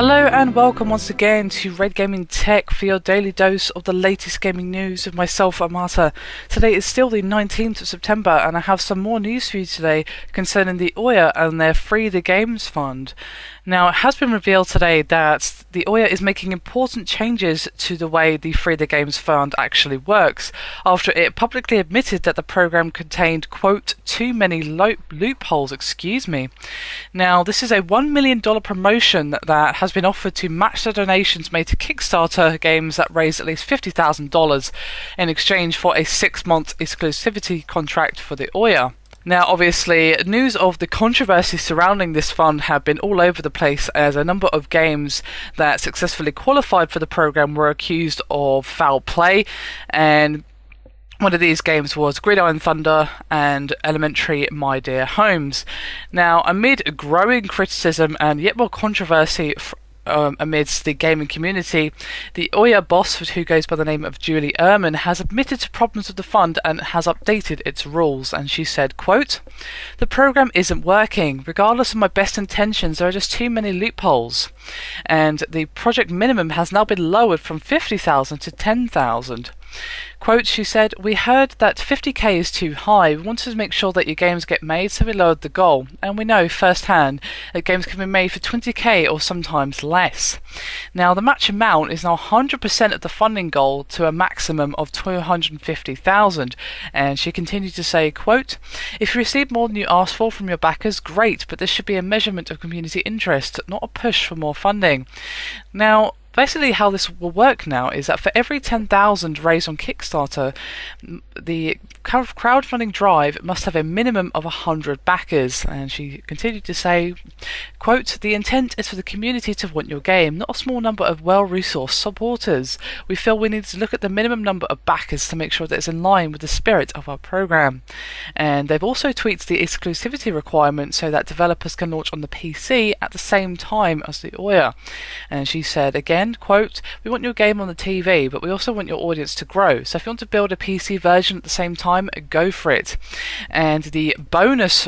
Hello and welcome once again to Red Gaming Tech for your daily dose of the latest gaming news with myself, Amata. Today is still the 19th of September and I have some more news for you today concerning the Ouya and their Free the Games fund. Now, it has been revealed today that the Ouya is making important changes to the way the Free the Games fund actually works, after it publicly admitted that the program contained, quote, too many loopholes, Now, this is a $1 million promotion that has been offered to match the donations made to Kickstarter games that raise at least $50,000 in exchange for a 6-month exclusivity contract for the Ouya. Now, obviously, news of the controversy surrounding this fund have been all over the place, as a number of games that successfully qualified for the program were accused of foul play, and one of these games was Gridiron Thunder and Elementary My Dear Homes. Now, amid growing criticism and yet more controversy amidst the gaming community, the Ouya boss, who goes by the name of Julie Ehrman, has admitted to problems with the fund and has updated its rules. And she said, quote, "The program isn't working. Regardless of my best intentions, there are just too many loopholes. And the project minimum has now been lowered from 50,000 to 10,000. Quote, she said, "We heard that 50k is too high. We wanted to make sure that your games get made, so we lowered the goal. And we know firsthand that games can be made for 20k or sometimes less. Now, the match amount is now 100% of the funding goal to a maximum of 250,000. And she continued to say, quote, "If you receive more than you asked for from your backers, great, but this should be a measurement of community interest, not a push for more funding." Now, basically how this will work now is that for every 10,000 raised on Kickstarter, the crowdfunding drive must have a minimum of 100 backers. And she continued to say, quote, "The intent is for the community to want your game, not a small number of well-resourced supporters. We feel we need to look at the minimum number of backers to make sure that it's in line with the spirit of our program." And they've also tweaked the exclusivity requirement so that developers can launch on the PC at the same time as the Ouya. And she said again, quote, "We want your game on the TV, but we also want your audience to grow. So if you want to build a PC version at the same time, go for it." And the bonus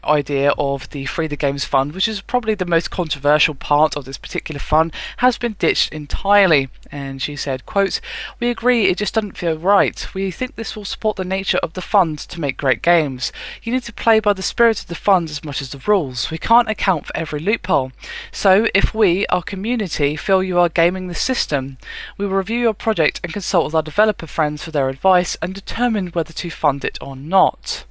idea of the Free the Games fund, which is probably the most controversial part of this particular fund, has been ditched entirely. And she said, quote, "We agree, it just doesn't feel right. We think this will support the nature of the fund to make great games. You need to play by the spirit of the fund as much as the rules. We can't account for every loophole. So if we, our community, feel you are gaming the system, we will review your project and consult with our developer friends for their advice and determine whether to fund it or not."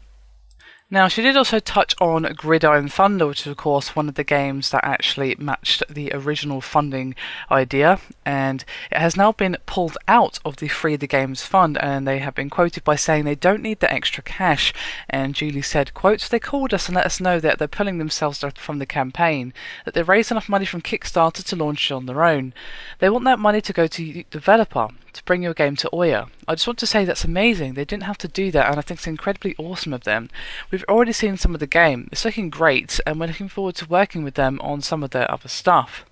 Now, she did also touch on Gridiron Thunder, which is of course one of the games that actually matched the original funding idea, and it has now been pulled out of the Free the Games fund, and they have been quoted by saying they don't need the extra cash. And Julie said, quote, "They called us and let us know that they're pulling themselves from the campaign, that they've raised enough money from Kickstarter to launch it on their own. They want that money to go to the developer to bring your game to Ouya. I just want to say that's amazing. They didn't have to do that, and I think it's incredibly awesome of them. We've already seen some of the game. It's looking great, and we're looking forward to working with them on some of their other stuff."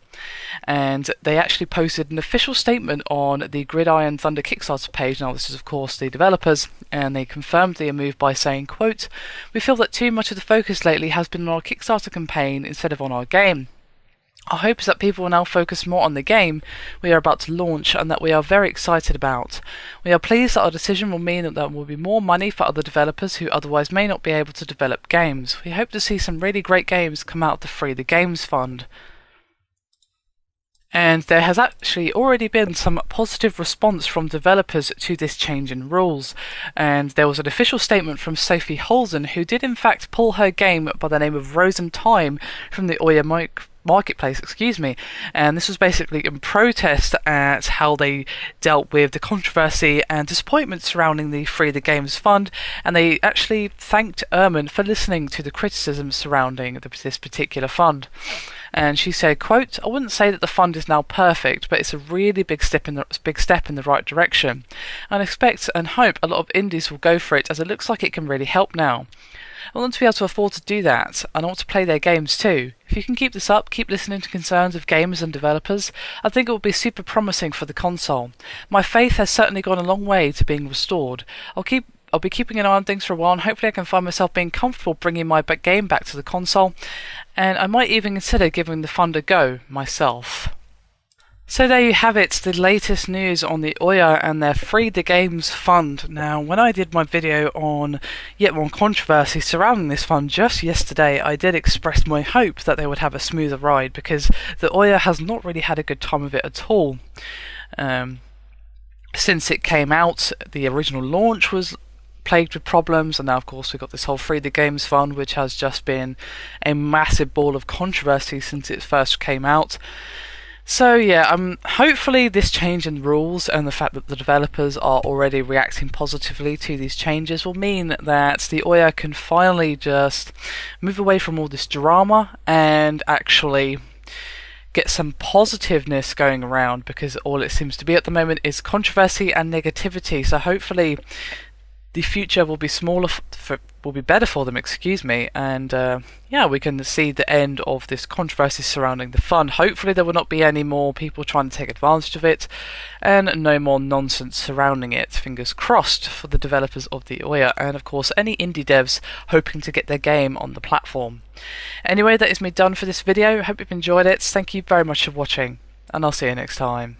And they actually posted an official statement on the Gridiron Thunder Kickstarter page. Now, this is of course the developers, and they confirmed their move by saying, quote, "We feel that too much of the focus lately has been on our Kickstarter campaign instead of on our game. Our hope is that people will now focus more on the game we are about to launch and that we are very excited about. We are pleased that our decision will mean that there will be more money for other developers who otherwise may not be able to develop games. We hope to see some really great games come out of the Free the Games fund." And there has actually already been some positive response from developers to this change in rules. And there was an official statement from Sophie Holzen, who did in fact pull her game by the name of Rosen Time from the Ouya marketplace, and this was basically in protest at how they dealt with the controversy and disappointment surrounding the Free the Games fund, and they actually thanked Ehrman for listening to the criticism surrounding this particular fund. And she said, quote, "I wouldn't say that the fund is now perfect, but it's a really big step in the right direction. And I expect and hope a lot of indies will go for it, as it looks like it can really help now. I want them to be able to afford to do that, and I want to play their games too. If you can keep this up, keep listening to concerns of gamers and developers, I think it will be super promising for the console. My faith has certainly gone a long way to being restored. I'll be keeping an eye on things for a while, and hopefully I can find myself being comfortable bringing my game back to the console. and I might even consider giving the fund a go myself. So there you have it, the latest news on the Ouya and their Free the Games fund. Now, when I did my video on yet more controversy surrounding this fund just yesterday, I did express my hope that they would have a smoother ride, because the Ouya has not really had a good time of it at all. Since it came out, the original launch was plagued with problems, and now of course we've got this whole Free the Games fund, which has just been a massive ball of controversy since it first came out. So yeah, hopefully this change in rules and the fact that the developers are already reacting positively to these changes will mean that the Ouya can finally just move away from all this drama and actually get some positiveness going around, because all it seems to be at the moment is controversy and negativity. So hopefully the future will be will be better for them, and yeah, we can see the end of this controversy surrounding the fund. Hopefully there will not be any more people trying to take advantage of it, and no more nonsense surrounding it. Fingers crossed for the developers of the Ouya, and of course any indie devs hoping to get their game on the platform. Anyway, that is me done for this video. Hope you've enjoyed it. Thank you very much for watching, and I'll see you next time.